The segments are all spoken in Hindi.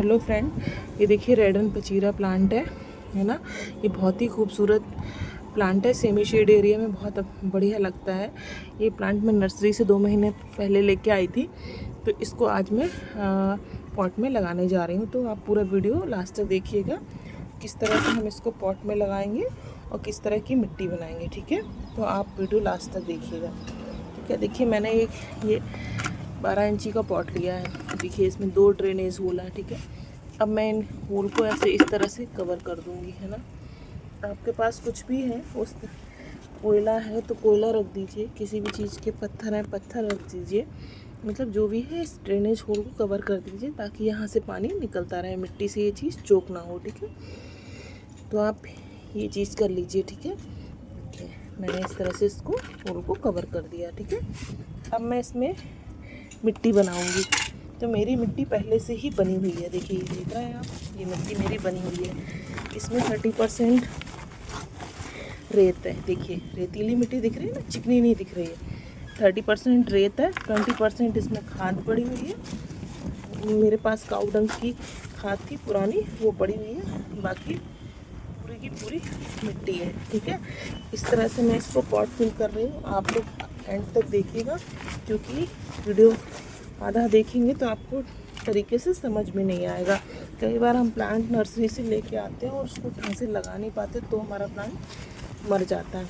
हेलो फ्रेंड, ये देखिए रेडन पचीरा प्लांट है ना। ये बहुत ही खूबसूरत प्लांट है, सेमी शेड एरिया में बहुत बढ़िया लगता है। ये प्लांट मैं नर्सरी से 2 महीने पहले लेके आई थी, तो इसको आज मैं पॉट में लगाने जा रही हूँ। तो आप पूरा वीडियो लास्ट तक देखिएगा, किस तरह से हम इसको पॉट में लगाएंगे और किस तरह की मिट्टी बनाएंगे, ठीक है। तो आप वीडियो लास्ट तक देखिएगा, ठीक है। देखिए मैंने ये 12 इंची का पॉट लिया है। देखिए इसमें 2 ड्रेनेज होल है, ठीक है। अब मैं इन होल को ऐसे इस तरह से कवर कर दूंगी, है ना। आपके पास कुछ भी है, उस कोयला है तो कोयला रख दीजिए, किसी भी चीज़ के पत्थर हैं पत्थर रख दीजिए, मतलब जो भी है इस ड्रेनेज होल को कवर कर दीजिए ताकि यहाँ से पानी निकलता रहे, मिट्टी से ये चीज़ चोक ना हो, ठीक है। तो आप ये चीज़ कर लीजिए, ठीक है। मैंने इस तरह से इसको होल को कवर कर दिया, ठीक है। अब मैं इसमें मिट्टी बनाऊंगी। तो मेरी मिट्टी पहले से ही बनी हुई है, देखिए ये देख रहे हैं आप, ये मिट्टी मेरी बनी हुई है। इसमें 30% रेत है, देखिए रेतीली मिट्टी दिख रही है ना, चिकनी नहीं दिख रही है। 30% रेत है, 20% इसमें खाद पड़ी हुई है। मेरे पास काऊ डंग की खाद थी पुरानी, वो पड़ी हुई है। बाकी पूरी की पूरी मिट्टी है, ठीक है। इस तरह से मैं इसको पॉट फिल कर रही हूँ। आप लोग एंड तक देखिएगा, क्योंकि वीडियो आधा देखेंगे तो आपको तरीके से समझ में नहीं आएगा। कई बार हम प्लांट नर्सरी से लेके आते हैं और उसको ढंग से लगा नहीं पाते, तो हमारा प्लांट मर जाता है,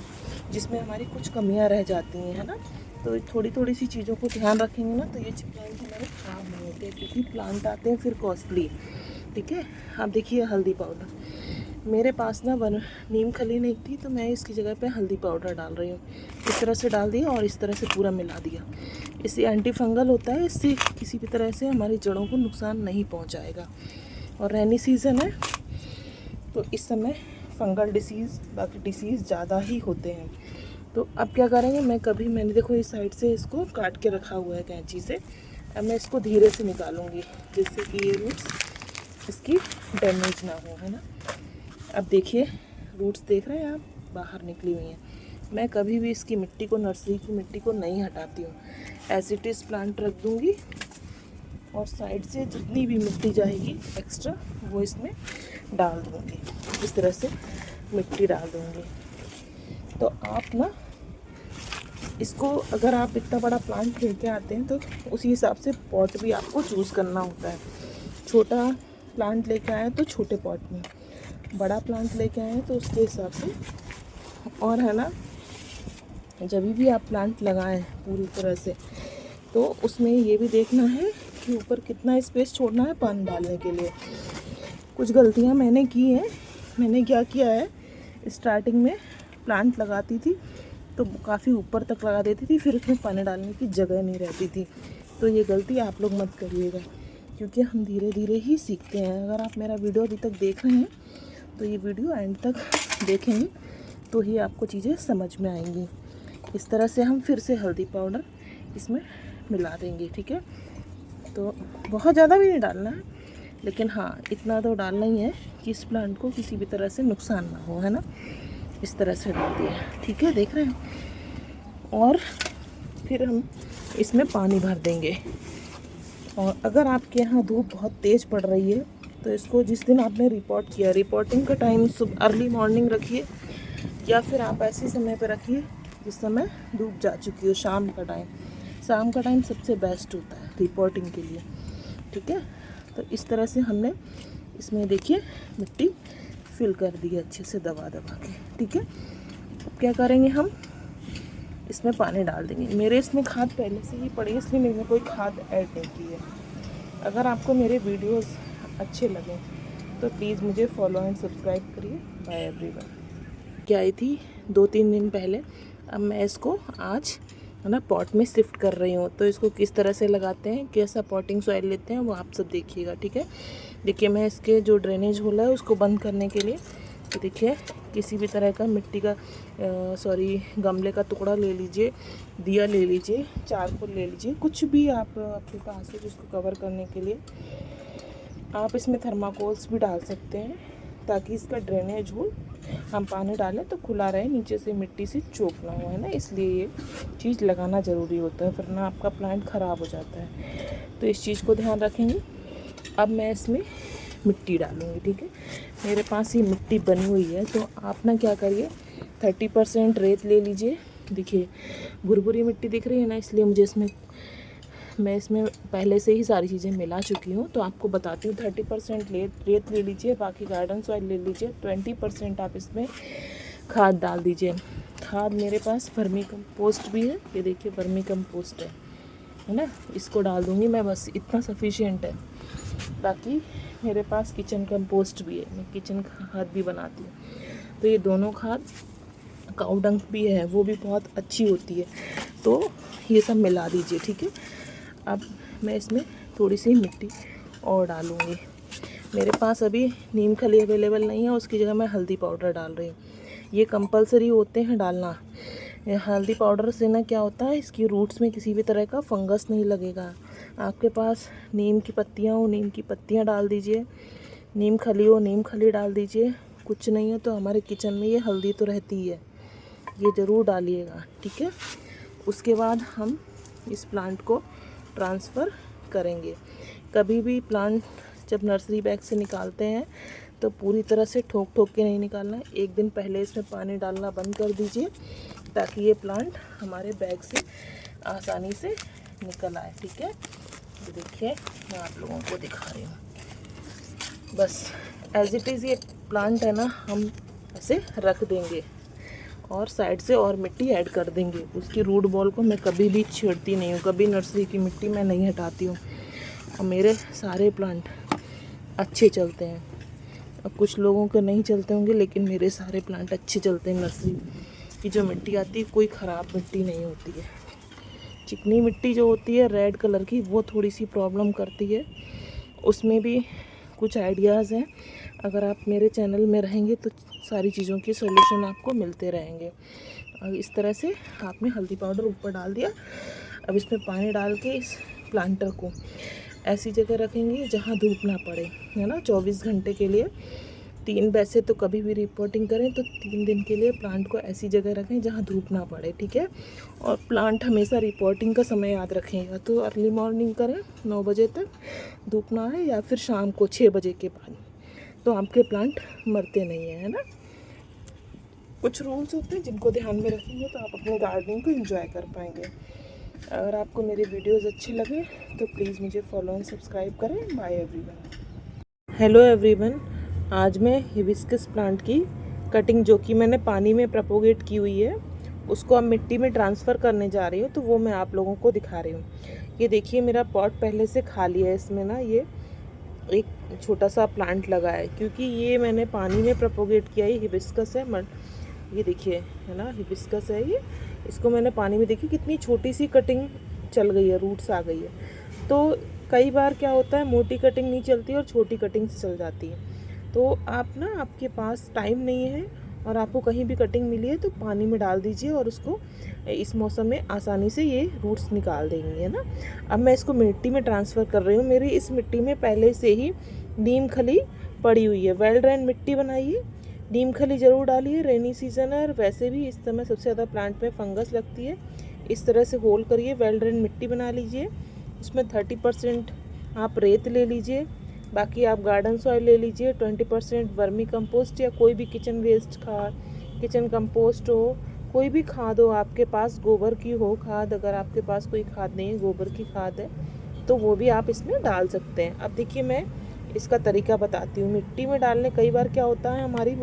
जिसमें हमारी कुछ कमियां रह जाती हैं, है ना। तो थोड़ी थोड़ी सी चीज़ों को ध्यान रखेंगे ना, तो ये प्लांट हमारे खराब नहीं होते, क्योंकि प्लांट आते हैं फिर कॉस्टली, ठीक है। आप देखिए हल्दी पाउडर, मेरे पास ना नीम खली नहीं थी, तो मैं इसकी जगह पे हल्दी पाउडर डाल रही हूँ। इस तरह से डाल दिया और इस तरह से पूरा मिला दिया। इससे एंटी फंगल होता है, इससे किसी भी तरह से हमारी जड़ों को नुकसान नहीं पहुँचाएगा। और रेनी सीज़न है तो इस समय फंगल डिसीज़, बाकी डिसीज़ ज़्यादा ही होते हैं। तो अब क्या करेंगे, मैंने देखो इस साइड से इसको काट के रखा हुआ है कैंची से। अब मैं इसको धीरे से निकालूंगी, जिससे कि ये रूट्स इसकी डैमेज ना हो, है ना। अब देखिए रूट्स देख रहे हैं आप, बाहर निकली हुई हैं। मैं कभी भी इसकी मिट्टी को, नर्सरी की मिट्टी को नहीं हटाती हूँ, एज इट इज़ प्लांट रख दूँगी और साइड से जितनी भी मिट्टी जाएगी एक्स्ट्रा वो इसमें डाल दूँगी। इस तरह से मिट्टी डाल दूँगी। तो आप ना इसको, अगर आप इतना बड़ा प्लांट लेके आते हैं तो उसी हिसाब से पॉट भी आपको चूज़ करना होता है। छोटा प्लांट लेके आए तो छोटे पॉट में, बड़ा प्लांट लेके आए तो उसके हिसाब से। और है ना, जब भी आप प्लांट लगाएं पूरी तरह से, तो उसमें ये भी देखना है कि ऊपर कितना स्पेस छोड़ना है पानी डालने के लिए। कुछ गलतियां मैंने की हैं। मैंने क्या किया है, स्टार्टिंग में प्लांट लगाती थी तो काफ़ी ऊपर तक लगा देती थी, फिर उसमें पानी डालने की जगह नहीं रहती थी। तो ये गलती आप लोग मत करिएगा, क्योंकि हम धीरे धीरे ही सीखते हैं। अगर आप मेरा वीडियो अभी तक देख रहे हैं तो ये वीडियो एंड तक देखेंगे तो ही आपको चीज़ें समझ में आएंगी। इस तरह से हम फिर से हल्दी पाउडर इसमें मिला देंगे, ठीक है। तो बहुत ज़्यादा भी नहीं डालना है, लेकिन हाँ इतना तो डालना ही है कि इस प्लांट को किसी भी तरह से नुकसान ना हो, है ना। इस तरह से डाल दिया, ठीक है, देख रहे हैं। और फिर हम इसमें पानी भर देंगे। और अगर आपके यहाँ धूप बहुत तेज़ पड़ रही है तो इसको, जिस दिन आपने रिपोर्ट किया, रिपोर्टिंग का टाइम सुबह अर्ली मॉर्निंग रखिए, या फिर आप ऐसे समय पर रखिए जिस समय धूप जा चुकी हो, शाम का टाइम। शाम का टाइम सबसे बेस्ट होता है रिपोर्टिंग के लिए, ठीक है। तो इस तरह से हमने इसमें देखिए मिट्टी फिल कर दी है अच्छे से दबा दबा के, ठीक है। अब क्या करेंगे, हम इसमें पानी डाल देंगे। मेरे इसमें खाद पहले से ही पड़ी है, इसलिए मैंने कोई खाद ऐड नहीं की है। अगर आपको मेरे वीडियोस अच्छे लगें तो प्लीज़ मुझे फॉलो एंड सब्सक्राइब करिए। Bye everyone. क्या आई थी 2-3 दिन पहले, अब मैं इसको आज है ना पॉट में शिफ्ट कर रही हूँ। तो इसको किस तरह से लगाते हैं, कैसा पॉटिंग सॉइल लेते हैं, वो आप सब देखिएगा, ठीक है। देखिए मैं इसके जो ड्रेनेज होल है उसको बंद करने के लिए, तो देखिए किसी भी तरह का मिट्टी का गमले का टुकड़ा ले लीजिए, दिया ले लीजिए, चारकोल ले लीजिए, कुछ भी आप आपके पास है जिसको कवर करने के लिए। आप इसमें थर्माकोल्स भी डाल सकते हैं, ताकि इसका ड्रेनेज हो, हम पानी डालें तो खुला रहे, नीचे से मिट्टी से चोक ना हो, है ना। इसलिए ये चीज़ लगाना ज़रूरी होता है, वरना आपका प्लांट ख़राब हो जाता है। तो इस चीज़ को ध्यान रखेंगे। अब मैं इसमें मिट्टी डालूँगी, ठीक है। मेरे पास ये मिट्टी बनी हुई है, तो आप ना क्या करिए 30% रेत ले लीजिए। देखिए भुरभुरी मिट्टी दिख रही है ना, इसलिए मैं इसमें पहले से ही सारी चीज़ें मिला चुकी हूँ, तो आपको बताती हूँ। 30% रेत ले लीजिए, बाकी गार्डन सॉइल ले लीजिए। 20% आप इसमें खाद डाल दीजिए। खाद मेरे पास वर्मी कंपोस्ट भी है, ये देखिए वर्मी कंपोस्ट है ना, इसको डाल दूँगी मैं, बस इतना सफिशिएंट है। बाकी मेरे पास किचन कंपोस्ट भी है, मैं किचन खाद भी बनाती हूँ। तो ये दोनों खाद, काऊ डंग भी है, वो भी बहुत अच्छी होती है। तो ये सब मिला दीजिए, ठीक है। अब मैं इसमें थोड़ी सी मिट्टी और डालूँगी। मेरे पास अभी नीम खली अवेलेबल नहीं है, उसकी जगह मैं हल्दी पाउडर डाल रही हूँ। ये कंपलसरी होते हैं डालना। हल्दी पाउडर से ना क्या होता है, इसकी रूट्स में किसी भी तरह का फंगस नहीं लगेगा। आपके पास नीम की पत्तियाँ हो, नीम की पत्तियाँ डाल दीजिए। नीम खली हो, नीम खली डाल दीजिए। कुछ नहीं है तो हमारे किचन में ये हल्दी तो रहती ही है, ये ज़रूर डालिएगा, ठीक है। उसके बाद हम इस प्लांट को ट्रांसफ़र करेंगे। कभी भी प्लांट जब नर्सरी बैग से निकालते हैं तो पूरी तरह से ठोक के नहीं निकालना है। एक दिन पहले इसमें पानी डालना बंद कर दीजिए, ताकि ये प्लांट हमारे बैग से आसानी से निकल आए, ठीक है। तो देखिए मैं आप लोगों को दिखा रही हूँ, बस एज इट इज़ ये प्लांट है ना, हम ऐसे रख देंगे और साइड से और मिट्टी ऐड कर देंगे। उसकी रूट बॉल को मैं कभी भी छेड़ती नहीं हूँ, कभी नर्सरी की मिट्टी मैं नहीं हटाती हूँ, और मेरे सारे प्लांट अच्छे चलते हैं। अब कुछ लोगों के नहीं चलते होंगे, लेकिन मेरे सारे प्लांट अच्छे चलते हैं। नर्सरी की जो मिट्टी आती है कोई ख़राब मिट्टी नहीं होती है। चिकनी मिट्टी जो होती है रेड कलर की, वो थोड़ी सी प्रॉब्लम करती है। उसमें भी कुछ आइडियाज़ हैं, अगर आप मेरे चैनल में रहेंगे तो सारी चीज़ों के सॉल्यूशन आपको मिलते रहेंगे। इस तरह से आपने हल्दी पाउडर ऊपर डाल दिया। अब इसमें पानी डाल के इस प्लांटर को ऐसी जगह रखेंगे जहाँ धूप ना पड़े, है ना, 24 घंटे के लिए। 3 वैसे तो कभी भी रिपोर्टिंग करें तो 3 दिन के लिए प्लांट को ऐसी जगह रखें जहाँ धूप ना पड़े, ठीक है। और प्लांट हमेशा रिपोर्टिंग का समय याद रखेंगे, तो अर्ली मॉर्निंग करें 9 बजे तक धूप ना आए, या फिर शाम को 6 बजे के बाद, तो आपके प्लांट मरते नहीं है ना। कुछ रूल्स होते हैं जिनको ध्यान में रखेंगे तो आप अपने गार्डनिंग को एंजॉय कर पाएंगे। अगर आपको मेरे वीडियोस अच्छे लगे तो प्लीज़ मुझे फॉलो एंड सब्सक्राइब करें। Bye everyone. हेलो एवरीवन, आज मैं हिबिस्कस प्लांट की कटिंग, जो कि मैंने पानी में प्रोपोगेट की हुई है, उसको अब मिट्टी में ट्रांसफ़र करने जा रही हूँ, तो वो मैं आप लोगों को दिखा रही हूँ। ये देखिए मेरा पॉट पहले से खाली है, इसमें ना ये एक छोटा सा प्लांट लगा है, क्योंकि ये मैंने पानी में प्रोपोगेट किया है। हिबिस्कस है, ये देखिए है ना, हिबिस्कस है ये। इसको मैंने पानी में, देखिए कितनी छोटी सी कटिंग चल गई है, रूट्स आ गई है। तो कई बार क्या होता है, मोटी कटिंग नहीं चलती और छोटी कटिंग चल जाती है। तो आप ना, आपके पास टाइम नहीं है और आपको कहीं भी कटिंग मिली है तो पानी में डाल दीजिए, और उसको इस मौसम में आसानी से ये रूट्स निकाल देंगी, है ना। अब मैं इसको मिट्टी में ट्रांसफ़र कर रही हूँ। मेरी इस मिट्टी में पहले से ही नीम खली पड़ी हुई है। वेल ड्रेन मिट्टी बनाइए, नीम खली ज़रूर डालिए। रेनी सीज़न है और वैसे भी इस समय सबसे ज़्यादा प्लांट में फंगस लगती है। इस तरह से होल करिए, वेल ड्रेन मिट्टी बना लीजिए। उसमें 30% आप रेत ले लीजिए, बाकी आप गार्डन सॉइल ले लीजिए। 20% वर्मी कंपोस्ट या कोई भी किचन वेस्ट खाद, किचन कंपोस्ट हो, कोई भी खाद हो आपके पास, गोबर की हो खाद। अगर आपके पास कोई खाद नहीं है, गोबर की खाद है, तो वो भी आप इसमें डाल सकते हैं। अब देखिए मैं इसका तरीका बताती हूँ। मिट्टी में डालने, कई बार क्या होता है, हमारी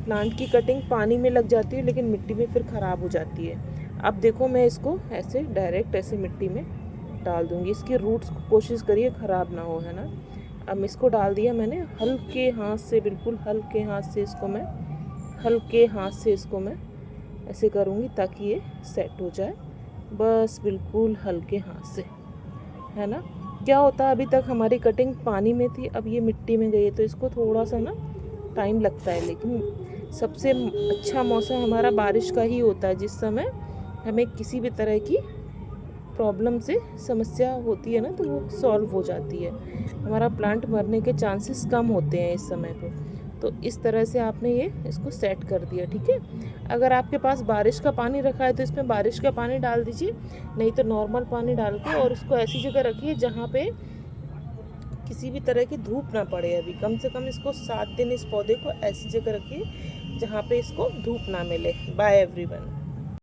प्लांट की कटिंग पानी में लग जाती है, लेकिन मिट्टी में फिर ख़राब हो जाती है। अब देखो मैं इसको ऐसे डायरेक्ट ऐसे मिट्टी में डाल दूँगी। इसकी रूट्स को कोशिश करिए ख़राब ना हो, है ना। अब इसको डाल दिया मैंने, हल्के हाथ से, बिल्कुल हल्के हाथ से इसको मैं ऐसे करूँगी ताकि ये सेट हो जाए। बस बिल्कुल हल्के हाथ से, है ना। क्या होता है, अभी तक हमारी कटिंग पानी में थी, अब ये मिट्टी में गई है, तो इसको थोड़ा सा ना टाइम लगता है। लेकिन सबसे अच्छा मौसम हमारा बारिश का ही होता है, जिस समय हमें किसी भी तरह की प्रॉब्लम से समस्या होती है ना, तो वो सॉल्व हो जाती है। हमारा प्लांट मरने के चांसेस कम होते हैं इस समय पे। तो इस तरह से आपने ये इसको सेट कर दिया, ठीक है। अगर आपके पास बारिश का पानी रखा है तो इसमें बारिश का पानी डाल दीजिए, नहीं तो नॉर्मल पानी डाल के, और उसको ऐसी जगह रखिए जहाँ पे किसी भी तरह की धूप ना पड़े। अभी कम से कम इसको 7 दिन इस पौधे को ऐसी जगह रखिए जहाँ पे इसको धूप ना मिले। Bye everyone.